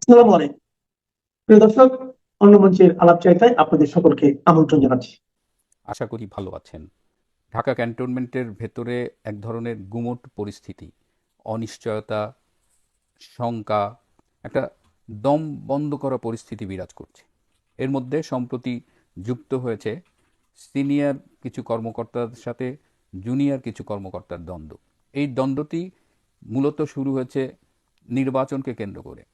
আসসালামু আলাইকুম প্রিয় দর্শক, অন্য মঞ্চের আলাপচারিতায় আপনাদের সকলকে আমন্ত্রণ জানাচ্ছি। আশা করি ভালো আছেন। ঢাকা ক্যান্টনমেন্টের ভেতরে এক ধরনের গুমোট পরিস্থিতি, অনিশ্চয়তা, শঙ্কা, একটা দম বন্ধ করা পরিস্থিতি বিরাজ করছে। এর মধ্যে সম্প্রতি যুক্ত হয়েছে সিনিয়র কিছু কর্মকর্তার সাথে জুনিয়র কিছু কর্মকর্তার দ্বন্দ্ব। এই দ্বন্দ্বটি মূলত শুরু হয়েছে নির্বাচনকে কেন্দ্র করে।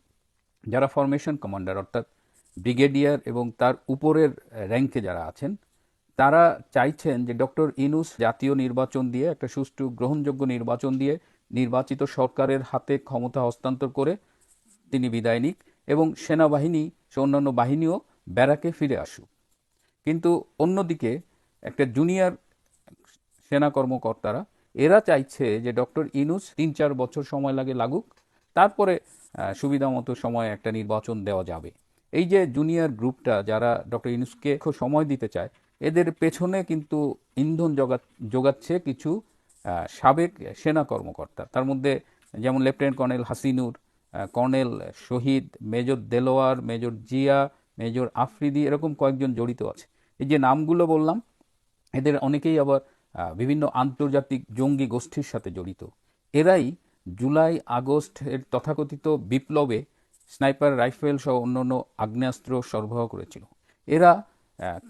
যারা ফরমেশন কমান্ডার অর্থাৎ ব্রিগেডিয়ার এবং তার উপরের র্যাঙ্কে যারা আছেন, তারা চাইছেন যে ডক্টর ইনুস জাতীয় নির্বাচন দিয়ে, একটা সুষ্ঠু গ্রহণযোগ্য নির্বাচন দিয়ে নির্বাচিত সরকারের হাতে ক্ষমতা হস্তান্তর করে তিনি বিদায় নিক এবং সেনাবাহিনী সে অন্যান্য বাহিনীও ব্যারাকে ফিরে আসুক। কিন্তু অন্যদিকে একটা জুনিয়র সেনা কর্মকর্তারা এরা চাইছে যে ডক্টর ইনুস ৩-৪ বছর সময় লাগুক, তারপরে সুবিধা মতো সময় একটা নির্বাচন দেওয়া যাবে। এই যে জুনিয়র গ্রুপটা যারা ডক্টর ইনুসকে সময় দিতে চায়, এদের পেছনে কিন্তু ইন্ধন যোগাচ্ছে কিছু সাবেক সেনা কর্মকর্তা। তার মধ্যে যেমন lieutenant colonel Hasinur, colonel Shahid, major Delwar, major Zia, major Afridi, এরকম কয়েকজন জড়িত আছে। এই যে নামগুলো বললাম, এদের অনেকেই আবার বিভিন্ন আন্তর্জাতিক জঙ্গি গোষ্ঠীর সাথে জড়িত। এরাই জুলাই আগস্টের তথাকথিত বিপ্লবে স্নাইপার রাইফেল সহ অন্যান্য আগ্নেয়াস্ত্র সরবরাহ করেছিল। এরা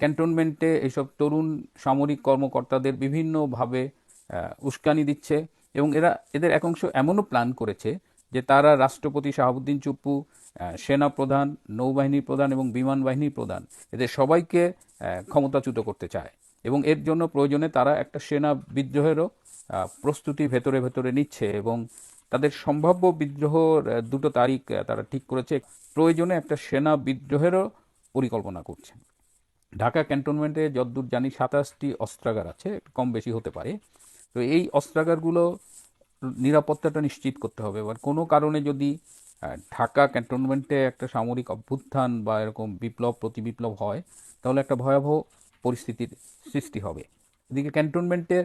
ক্যান্টনমেন্টে এইসব তরুণ সামরিক কর্মকর্তাদের বিভিন্নভাবে উস্কানি দিচ্ছে এবং এদের এক অংশ এমনও প্ল্যান করেছে যে তারা রাষ্ট্রপতি শাহাবুদ্দিন চুপ্পু, সেনা প্রধান, নৌবাহিনীর প্রধান এবং বিমান বাহিনীর প্রধান, এদের সবাইকে ক্ষমতাচ্যুত করতে চায় এবং এর জন্য প্রয়োজনে তারা একটা সেনা বিদ্রোহেরও প্রস্তুতি ভেতরে ভেতরে নিচ্ছে এবং তাদের সম্ভাব্য বিদ্রোহর দুটো তারিখ তারা ঠিক করেছে। প্রয়োজনে একটা সেনা বিদ্রোহেরও পরিকল্পনা করছে। ঢাকা ক্যান্টনমেন্টে যতদূর জানি ২৭টি অস্ত্রাগার আছে, কম বেশি হতে পারে। তো এই অস্ত্রাগারগুলো নিরাপত্তাটা নিশ্চিত করতে হবে। এবার কোনো কারণে যদি ঢাকা ক্যান্টনমেন্টে একটা সামরিক অভ্যুত্থান বা এরকম বিপ্লব প্রতিবিপ্লব হয়, তাহলে একটা ভয়াবহ পরিস্থিতির সৃষ্টি হবে। এদিকে ক্যান্টনমেন্টের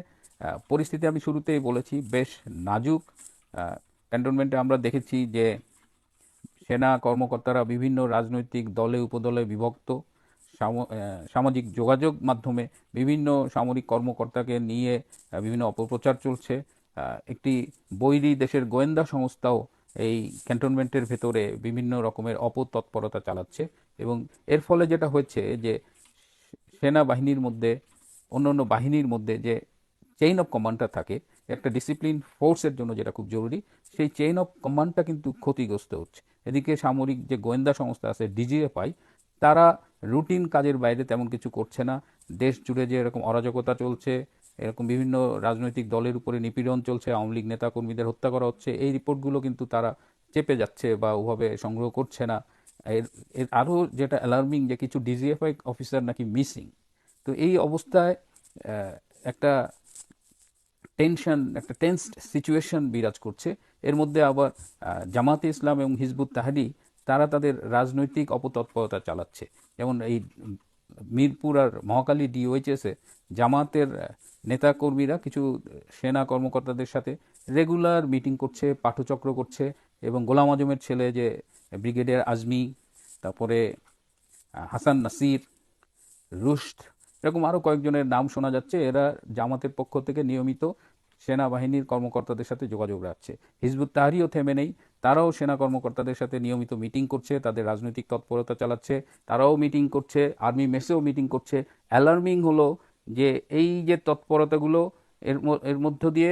পরিস্থিতি আমি শুরুতেই বলেছি বেশ নাজুক। ক্যান্টনমেন্টে আমরা দেখেছি যে সেনা কর্মকর্তারা বিভিন্ন রাজনৈতিক দলে উপদলে বিভক্ত। সামাজিক যোগাযোগ মাধ্যমে বিভিন্ন সামরিক কর্মকর্তাকে নিয়ে বিভিন্ন অপপ্রচার চলছে। একটি বৈরী দেশের গোয়েন্দা সংস্থাও এই ক্যান্টনমেন্টের ভেতরে বিভিন্ন রকমের অপতৎপরতা চালাচ্ছে এবং এর ফলে যেটা হচ্ছে যে সেনাবাহিনীর মধ্যে, অন্যান্য বাহিনীর মধ্যে যে চেইন অফ কমান্ডটা থাকে, একটা ডিসিপ্লিন ফোর্সের জন্য যেটা খুব জরুরি, সেই চেইন অফ কমান্ডটা কিন্তু ক্ষতিগ্রস্ত হচ্ছে। এদিকে সামরিক যে গোয়েন্দা সংস্থা আছে ডিজিএফআই, তারা রুটিন কাজের বাইরে তেমন কিছু করছে না। দেশ জুড়ে যে এরকম অরাজকতা চলছে, এরকম বিভিন্ন রাজনৈতিক দলের উপরে নিপীড়ন চলছে, আওয়ামী লীগ নেতা কর্মীদের হত্যা করা হচ্ছে, এই রিপোর্টগুলো কিন্তু তারা চেপে যাচ্ছে বা ওভাবে সংগ্রহ করছে না। এর এর আরও যেটা অ্যালার্মিং, যে কিছু ডিজিএফআই অফিসার নাকি মিসিং। তো এই অবস্থায় একটা টেনশন, একটা টেন্সড সিচুয়েশন বিরাজ করছে। এর মধ্যে আবার জামাতে ইসলাম এবং হিজবুত তাহরি, তারা তাদের রাজনৈতিক অপতৎপরতা চালাচ্ছে। যেমন এই মিরপুর আর মহাখালী ডিওএইচএসে জামাতের নেতাকর্মীরা কিছু সেনা কর্মকর্তাদের সাথে রেগুলার মিটিং করছে, পাঠচক্র করছে এবং গোলাম আজমের ছেলে যে ব্রিগেডিয়ার আজমি, তারপরে হাসান নাসির, রুশদ, এরকম আরও কয়েকজনের নাম শোনা যাচ্ছে। এরা জামাতের পক্ষ থেকে নিয়মিত সেনাবাহিনীর কর্মকর্তাদের সাথে যোগাযোগ রাখছে। হিজবুত তাহরিও থেমে নেই, তারাও সেনা কর্মকর্তাদের সাথে নিয়মিত মিটিং করছে, তাদের রাজনৈতিক তৎপরতা চালাচ্ছে। তারাও মিটিং করছে, আর্মি মেসেও মিটিং করছে। অ্যালার্মিং হলো যে এই যে তৎপরতাগুলো, এর মধ্য দিয়ে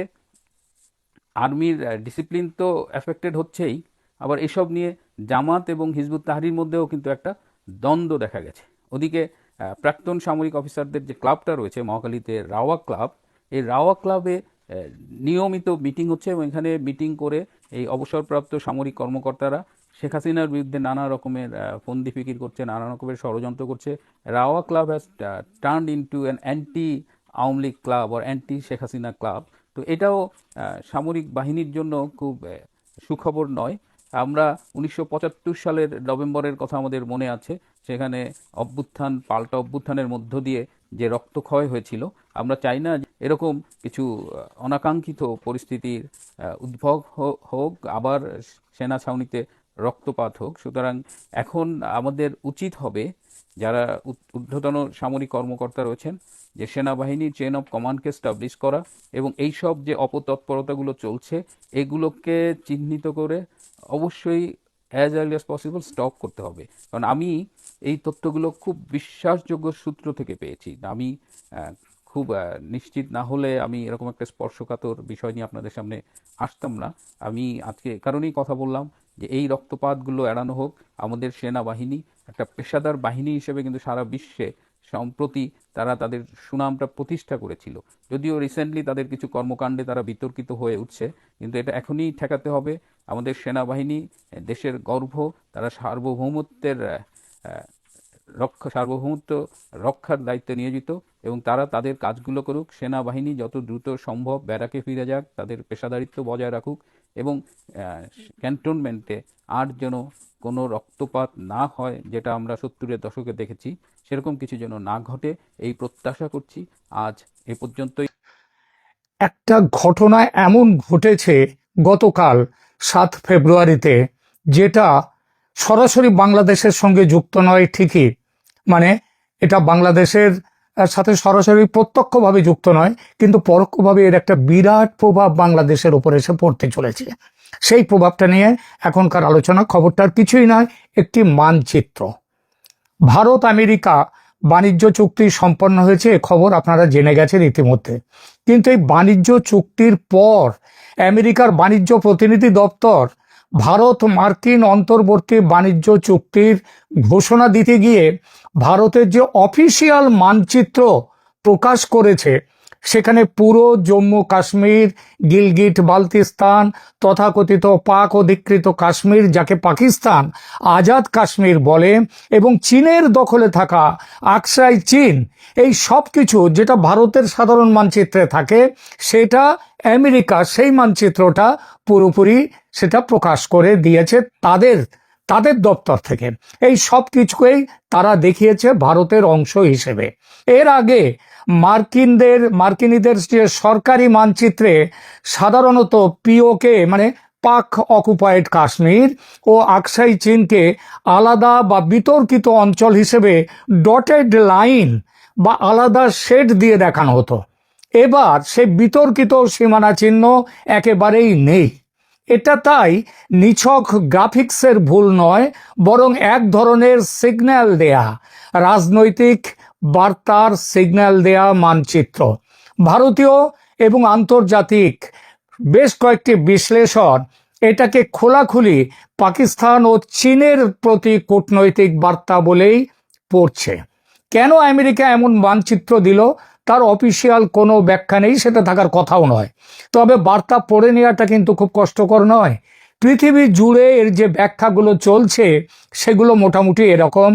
আর্মির ডিসিপ্লিন তো এফেক্টেড হচ্ছেই, আবার এসব নিয়ে জামাত এবং হিজবুত তাহরির মধ্যেও কিন্তু একটা দ্বন্দ্ব দেখা গেছে। ওদিকে প্রাক্তন সামরিক অফিসারদের যে ক্লাবটা রয়েছে মহাখালীতে, রাওয়া ক্লাব, এই রাওয়া ক্লাবে নিয়মিত মিটিং হচ্ছে এবং এখানে মিটিং করে এই অবসরপ্রাপ্ত সামরিক কর্মকর্তারা শেখ হাসিনার বিরুদ্ধে নানা রকমের ফন্দি ফিকির করছে, নানা রকমের ষড়যন্ত্র করছে। Rava club has turned into an anti Awami League club or anti Sheikh Hasina club. তো এটাও সামরিক বাহিনীর জন্য খুব সুখবর নয়। আমরা ১৯৭৫ সালের নভেম্বরের কথা আমাদের মনে আছে, সেখানে অভ্যুত্থান, পাল্টা অভ্যুত্থানের মধ্য দিয়ে যে রক্তক্ষয় হয়েছিল, আমরা চাই না এরকম কিছু অনাকাঙ্ক্ষিত পরিস্থিতির উদ্ভব হোক, আবার সেনা ছাউনিতে রক্তপাত হোক। সুতরাং এখন আমাদের উচিত হবে, যারা ঊর্ধ্বতন সামরিক কর্মকর্তা রয়েছেন, যে সেনাবাহিনীর চেইন অফ কমান্ডকে স্টাবলিশ করা এবং এই সব যে অপতৎপরতাগুলো চলছে এগুলোকে চিহ্নিত করে অবশ্যই as early as possible stop করতে হবে। কারণ আমি এই তথ্যগুলো খুব বিশ্বাসযোগ্য সূত্র থেকে পেয়েছি। আমি খুব নিশ্চিত না হলে আমি এরকম একটা স্পর্শকাতর বিষয় নিয়ে আপনাদের সামনে আসতাম না। আমি আজকে কারণেই কথা বললাম যে এই রক্তপাতগুলো এড়ানো হোক। আমাদের সেনাবাহিনী একটা পেশাদার বাহিনী হিসেবে কিন্তু সারা বিশ্বে সম্প্রতি তারা তাদের সুনামটা প্রতিষ্ঠা করেছিল। যদিও রিসেন্টলি তাদের কিছু কর্মকাণ্ডে তারা বিতর্কিত হয়ে উঠছে, কিন্তু এটা এখনই ঠেকাতে হবে। আমাদের সেনাবাহিনী দেশের গর্ব, তারা সার্বভৌমত্বের সার্বভৌমত্ব রক্ষার দায়িত্বে নিয়োজিত এবং তারা তাদের কাজগুলো করুক। সেনাবাহিনী যত দ্রুত সম্ভব ব্যারাকে ফিরে যাক, তাদের পেশাদারিত্ব বজায় রাখুক এবং ক্যান্টনমেন্টে আর যেন কোনো রক্তপাত না হয়, যেটা আমরা 70-এর দশকে দেখেছি, সেরকম কিছু যেন না ঘটে এই প্রত্যাশা করছি। আজ এ পর্যন্তই। একটা ঘটনা এমন ঘটেছে গতকাল 7 ফেব্রুয়ারিতে, যেটা সরাসরি বাংলাদেশের সঙ্গে যুক্ত নয় ঠিকই, মানে এটা বাংলাদেশের সাথে সরাসরি প্রত্যক্ষভাবে যুক্ত নয়, কিন্তু পরোক্ষভাবে এর একটা বিরাট প্রভাব বাংলাদেশের উপর এসে পড়তে চলেছে। সেই প্রভাবটা নিয়ে এখনকার আলোচনা। খবরটার কিছুই নয়, একটি মানচিত্র। ভারত আমেরিকা বাণিজ্য চুক্তি সম্পন্ন হয়েছে, খবর আপনারা জেনে গেছেন ইতিমধ্যে। কিন্তু এই বাণিজ্য চুক্তির পর আমেরিকার বাণিজ্য প্রতিনিধি দপ্তর ভারত মার্কিন অন্তর্বর্তী বাণিজ্য চুক্তির ঘোষণা দিতে গিয়ে ভারতের যে অফিসিয়াল মানচিত্র প্রকাশ করেছে, সেখানে পুরো জম্মু কাশ্মীর, গিলগিট বালতিস্তান, তথাকথিত পাক অধিকৃত কাশ্মীর, যাকে পাকিস্তান আজাদ কাশ্মীর বলে, এবং চীনের দখলে থাকা আকসাই চীন, এই সব কিছু যেটা ভারতের সাধারণ মানচিত্রে থাকে, সেটা আমেরিকা সেই মানচিত্রটা পুরোপুরি সেটা প্রকাশ করে দিয়েছে তাদের দপ্তর থেকে। এই সব কিছুকেই তারা দেখিয়েছে ভারতের অংশ হিসেবে। এর আগে মার্কিনীদের যে সরকারি মানচিত্রে সাধারণত পিওকে মানে পাক অকুপায়েড কাশ্মীর ও আকসাই চীনকে আলাদা বা বিতর্কিত অঞ্চল হিসেবে ডটেড লাইন বা আলাদা শেড দিয়ে দেখানো হতো। এবার সেই বিতর্কিত সীমানা চিহ্ন একেবারেই নেই। এটা তাই নিছক গ্রাফিক্সের ভুল নয়, বরং এক ধরনের সিগন্যাল দেয়া, রাজনৈতিক বার্তার সিগন্যাল দেয়া মানচিত্র। ভারতীয় এবং আন্তর্জাতিক বেশ কয়েকটি বিশ্লেষণ এটাকে খোলাখুলি পাকিস্তান ও চীনের প্রতি কূটনৈতিক বার্তা বলেই পড়ছে। কেন আমেরিকা এমন মানচিত্র দিল তার অফিসিয়াল কোনো ব্যাখ্যা নেই, সেটা থাকার কথাও নয়। তবে বার্তা পড়ে নেওয়াটা কিন্তু খুব কষ্টকর নয়। পৃথিবী জুড়ে এর যে ব্যাখ্যাগুলো চলছে সেগুলো মোটামুটি এরকম: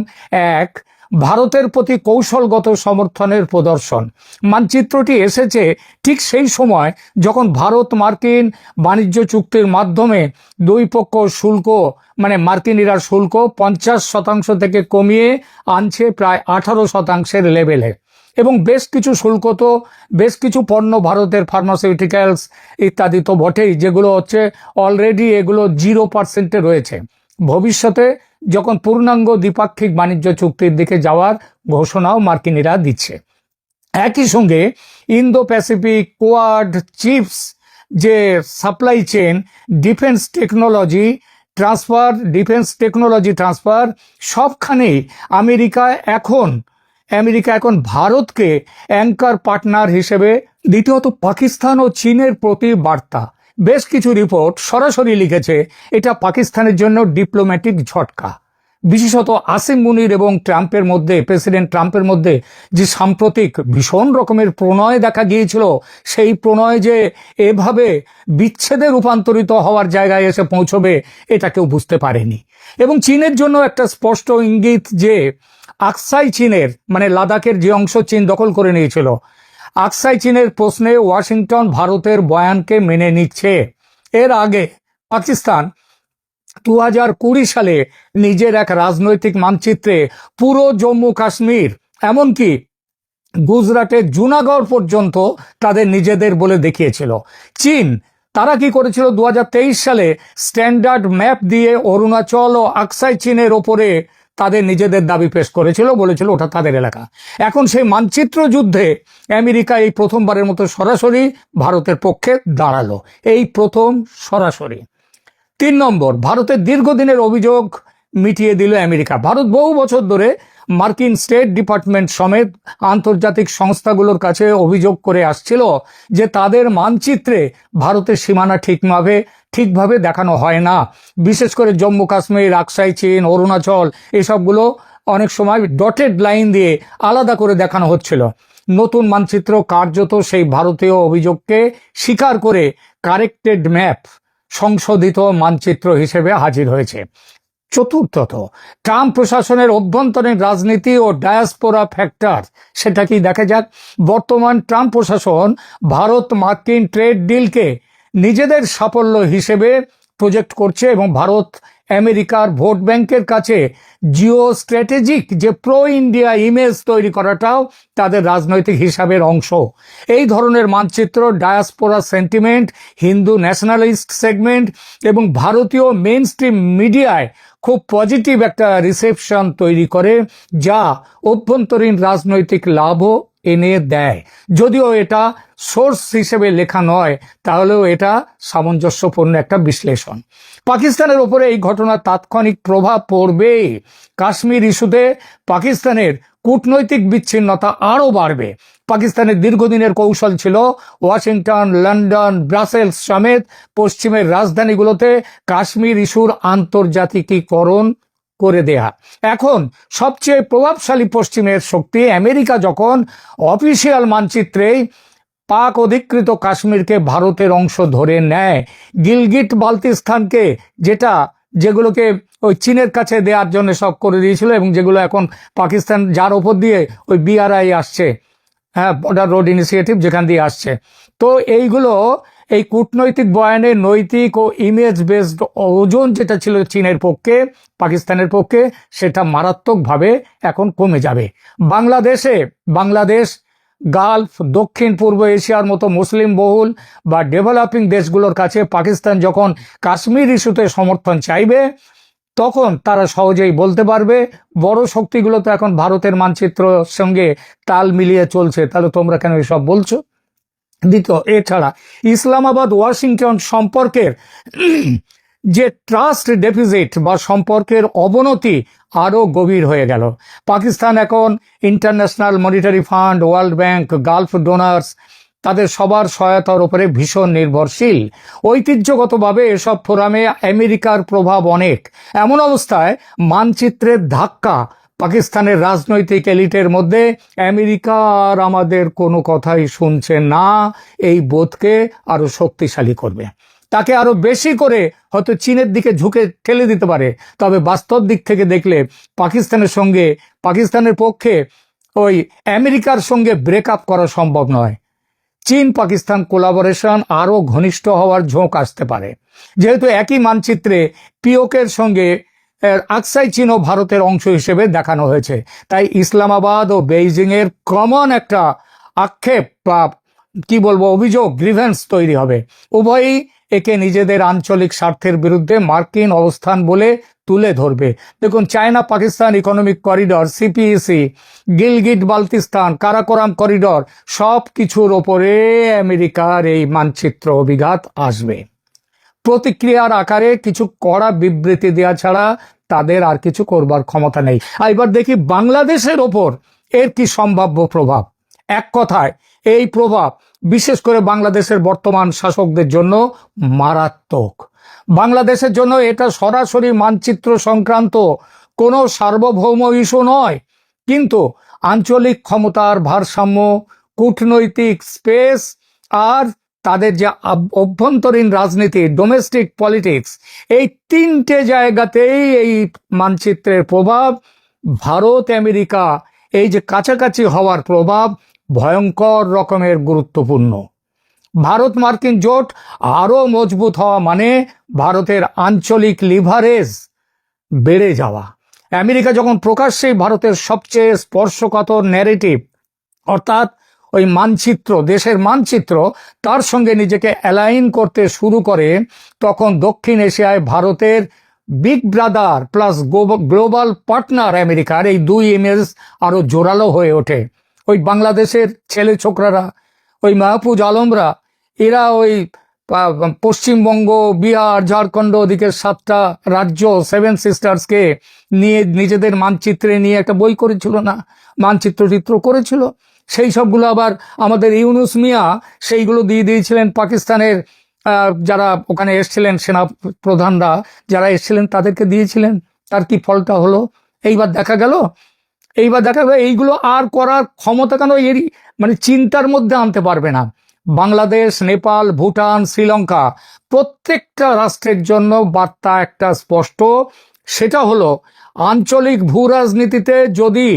এক, ভারতের প্রতি কৌশলগত সমর্থনের প্রদর্শন। মানচিত্রটি এসেছে ঠিক সেই সময় যখন ভারত মার্কিন বাণিজ্য চুক্তির মাধ্যমে দুই পক্ষ শুল্ক মানে মার্কিনিরা শুল্ক 50% থেকে কমিয়ে আনছে প্রায় 18% লেভেলে। এবং বেশ কিছু শুল্ক তো বেশ কিছু পণ্য ভারতের ফার্মাসিউটিক্যালস ইত্যাদি তো বটেই, যেগুলো হচ্ছে অলরেডি এগুলো 0% রয়েছে। ভবিষ্যতে যখন পূর্ণাঙ্গ দ্বিপাক্ষিক বাণিজ্য চুক্তির দিকে যাওয়ার ঘোষণাও মার্কিনিরা দিচ্ছে। একই সঙ্গে ইন্দো প্যাসিফিক কোয়াড চিপস যে supply chain, defence technology transfer সবখানেই আমেরিকা এখন ভারতকে অ্যাঙ্কার পার্টনার হিসেবে। দ্বিতীয়ত, পাকিস্তান ও চীনের প্রতি বার্তা। বেশ কিছু রিপোর্ট সরাসরি লিখেছে এটা পাকিস্তানের জন্য ডিপ্লোম্যাটিক ঝটকা। বিশেষত আসিম মুনির এবং প্রেসিডেন্ট ট্রাম্পের মধ্যে যে সাম্প্রতিক ভীষণ রকমের প্রণয় দেখা গিয়েছিল, সেই প্রণয় যে এভাবে বিচ্ছেদে রূপান্তরিত হওয়ার জায়গায় এসে পৌঁছবে এটা কেউ বুঝতে পারেনি। এবং চীনের জন্য একটা স্পষ্ট ইঙ্গিত যে আকসাই চীনের মানে লাদাখের যে অংশ চীন দখল করে নিয়েছিল, আকসাই চীনের প্রশ্নে ওয়াশিংটন ভারতের বয়ানকে মেনে নিচ্ছে। এর আগে পাকিস্তান 2020 সালে নিজের এক রাজনৈতিক মানচিত্রে পুরো জম্মু কাশ্মীর এমনকি গুজরাটের জুনাগড় পর্যন্ত তাদের নিজেদের বলে দেখিয়েছিল। চীন তারা কি করেছিল 2023 সালে স্ট্যান্ডার্ড ম্যাপ দিয়ে অরুণাচল ও আকসাই চীনের ওপরে তাদের নিজেদের দাবি পেশ করেছিল, বলেছিল ওটা তাদের এলাকা। এখন সেই মানচিত্র যুদ্ধে আমেরিকা এই প্রথমবারের মতো সরাসরি ভারতের পক্ষে দাঁড়ালো, এই প্রথম সরাসরি। 3 নম্বর, ভারতের দীর্ঘদিনের অভিযোগ মিটিয়ে দিল আমেরিকা। ভারত বহু বছর ধরে মার্কিন স্টেট ডিপার্টমেন্ট সমেত আন্তর্জাতিক সংস্থাগুলোর কাছে অভিযোগ করে আসছিল যে তাদের মানচিত্রে ভারতের সীমানা ঠিকভাবে দেখানো হয় না। বিশেষ করে জম্মু কাশ্মীর, আকসাই চীন, অরুণাচল এসবগুলো অনেক সময় ডটেড লাইন দিয়ে আলাদা করে দেখানো হচ্ছিল। নতুন মানচিত্র কার্যত সেই ভারতীয় অভিযোগকে স্বীকার করে কারেক্টেড ম্যাপ, সংশোধিত মানচিত্র হিসেবে হাজির হয়েছে। চতুর্থত, ট্রাম্প প্রশাসনের অভ্যন্তরীণ রাজনীতি ও ডায়াসপোরা ফ্যাক্টর, সেটা কি দেখা যাক। বর্তমান ট্রাম্প প্রশাসন ভারত মার্কিন ট্রেড ডিলকে নিজেদের সাফল্য হিসেবে প্রজেক্ট করছে এবং ভারত আমেরিকার ভোট ব্যাংকের কাছে জিও স্ট্র্যাটেজিক যে প্রো ইন্ডিয়া ইমেজ তৈরি করাটাও তাদের রাজনৈতিক হিসাবের অংশ। এই ধরনের মানচিত্র diaspora sentiment, Hindu nationalist segment এবং ভারতীয় মেইন স্ট্রিম মিডিয়ায় খুব পজিটিভ একটা রিসেপশন তৈরি করে, যা অভ্যন্তরীণ রাজনৈতিক লাভও এনে দেয়। যদিও এটা সোর্স হিসেবে লেখা নয়, তাহলেও এটা সামঞ্জস্যপূর্ণ একটা বিশ্লেষণ। পাকিস্তানের ওপরে এই ঘটনার তাৎক্ষণিক প্রভাব পড়বে। কাশ্মীর ইস্যুতে পাকিস্তানের কূটনৈতিক বিচ্ছিন্নতা আরও বাড়বে। পাকিস্তানের দীর্ঘদিনের কৌশল ছিল ওয়াশিংটন, লন্ডন, ব্রাসেলস সমেত পশ্চিমের রাজধানীগুলোতে কাশ্মীর ইস্যুর আন্তর্জাতিকীকরণ করে দেয়া। এখন সবচেয়ে প্রভাবশালী পশ্চিমের শক্তি আমেরিকা যখন অফিসিয়াল মানচিত্রেই পাক অধিকৃত কাশ্মীরকে ভারতের অংশ ধরে নেয়, গিলগিট বালতিস্তানকে যেগুলোকে ওই চীনের কাছে দেওয়ার জন্য সব করে দিয়েছিল এবং যেগুলো এখন পাকিস্তান, যার ওপর দিয়ে ওই BRI আসছে, হ্যাঁ, বর্ডার রোড ইনিশিয়েটিভ যেখান দিয়ে আসছে, তো এইগুলো এই কূটনৈতিক বয়ানে নৈতিক ও ইমেজ বেসড ওজন যেটা ছিল চীনের পক্ষে, পাকিস্তানের পক্ষে, সেটা মারাত্মকভাবে এখন কমে যাবে। বাংলাদেশ, গালফ, দক্ষিণ পূর্ব এশিয়ার মতো মুসলিম বহুল বা ডেভেলপিং দেশগুলোর কাছে পাকিস্তান যখন কাশ্মীর ইস্যুতে সমর্থন চাইবে, তখন তারা সহজেই বলতে পারবে বড় শক্তিগুলো তো এখন ভারতের মানচিত্রের সঙ্গে তাল মিলিয়ে চলছে, তাহলে তোমরা কেন এসব বলছো। দ্বিতীয়, এছাড়া ইসলামাবাদ ওয়াশিংটন সম্পর্কের যে ট্রাস্ট ডেফিসিট বা সম্পর্কের অবনতি আরও গভীর হয়ে গেল। পাকিস্তান এখন international monetary fund, world bank, Gulf donors, তাদের সবার সহায়তার উপরে ভীষণ নির্ভরশীল। ঐতিহ্যগতভাবে এসব ফোরামে আমেরিকার প্রভাব অনেক। এমন অবস্থায় মানচিত্রের ধাক্কা পাকিস্তানের রাজনৈতিক এলিটের মধ্যে আমেরিকা আর আমাদের কোনো কথাই শুনছে না এই বোধকে আরো শক্তিশালী করবে। তাকে আরো বেশি করে হয়তো চীনের দিকে ঝুঁকে ঠেলে দিতে পারে। তবে বাস্তব দিক থেকে দেখলে পাকিস্তানের পক্ষে ওই আমেরিকার সঙ্গে ব্রেকআপ করা সম্ভব নয়। চীন পাকিস্তান কোলাবোরেশন আরো ঘনিষ্ঠ হওয়ার ঝোঁক আসতে পারে, যেহেতু একই মানচিত্রে পিওকের সঙ্গে আকসাই চীন ও ভারতের অংশ হিসেবে দেখানো হয়েছে। তাই ইসলামাবাদ ও বেইজিং এর কমন একটা আক্ষেপ বা অভিযোগ, গ্রিভেন্স তৈরি হবে। উভয়ই একে নিজেদের আঞ্চলিক স্বার্থের বিরুদ্ধে মার্কিন অবস্থান বলে তুলে ধরবে। দেখুন, China Pakistan economic corridor, CPEC, Gilgit Baltistan, Karakoram corridor, সব কিছুর ওপরে আমেরিকার এই মানচিত্র অভিঘাত আসবে। প্রতিক্রিয়ার আকারে কিছু কড়া বিবৃতি দেওয়া ছাড়া তাদের আর কিছু করবার ক্ষমতা নেই। এবার দেখি বাংলাদেশের ওপর এর কি সম্ভাব্য প্রভাব। এক কথায়, এই প্রভাব বিশেষ করে বাংলাদেশের বর্তমান শাসকদের জন্য মারাত্মক। বাংলাদেশের জন্য এটা সরাসরি মানচিত্র সংক্রান্ত কোনো সার্বভৌম ইস্যু নয়, কিন্তু আঞ্চলিক ক্ষমতার ভারসাম্য, কূটনৈতিক স্পেস আর তাদের যে অভ্যন্তরীণ রাজনীতি, ডোমেস্টিক পলিটিক্স, এই তিনটে জায়গাতেই এই মানচিত্রের প্রভাব, ভারত আমেরিকা এই যে কাছাকাছি হওয়ার প্রভাব ভয়ঙ্কর রকমের গুরুত্বপূর্ণ। ভারত মার্কিন জোট আরো মজবুত হওয়া মানে ভারতের আঞ্চলিক লিভারেজ বেড়ে যাওয়া। আমেরিকা যখন প্রকাশ্যেই ভারতের সবচেয়ে স্পর্শকাতর ন্যারেটিভ অর্থাৎ ওই মানচিত্র, দেশের মানচিত্র, তার সঙ্গে নিজেকে অ্যালাইন করতে শুরু করে, তখন দক্ষিণ এশিয়ায় ভারতের big brother plus global partner আমেরিকার এই দুই ইমেজ আরো জোরালো হয়ে ওঠে। ওই বাংলাদেশের ছেলে ছোকরারা, ওই মাহফুজ আলমরা, এরা ওই পশ্চিমবঙ্গ, বিহার, ঝাড়খণ্ড, ওদিকের 7টা রাজ্য, 7 সিস্টার্সকে নিয়ে নিজেদের মানচিত্রে নিয়ে একটা বই করেছিল না, মানচিত্র করেছিল। সেই সবগুলো আবার আমাদের ইউনুস মিয়া সেইগুলো দিয়ে দিয়েছিলেন পাকিস্তানের যারা ওখানে এসছিলেন, সেনা প্রধানরা যারা এসছিলেন তাদেরকে দিয়েছিলেন। তার কি ফলটা হলো? এইবার দেখা গেল এইগুলো আর করার ক্ষমতা কেন এরই মানে চিন্তার মধ্যে আনতে পারবে না। বাংলাদেশ, নেপাল, ভুটান, শ্রীলঙ্কা, প্রত্যেকটা রাষ্ট্রের জন্য বার্তা একটা স্পষ্ট, সেটা হলো আঞ্চলিক ভূ রাজনীতিতে যদি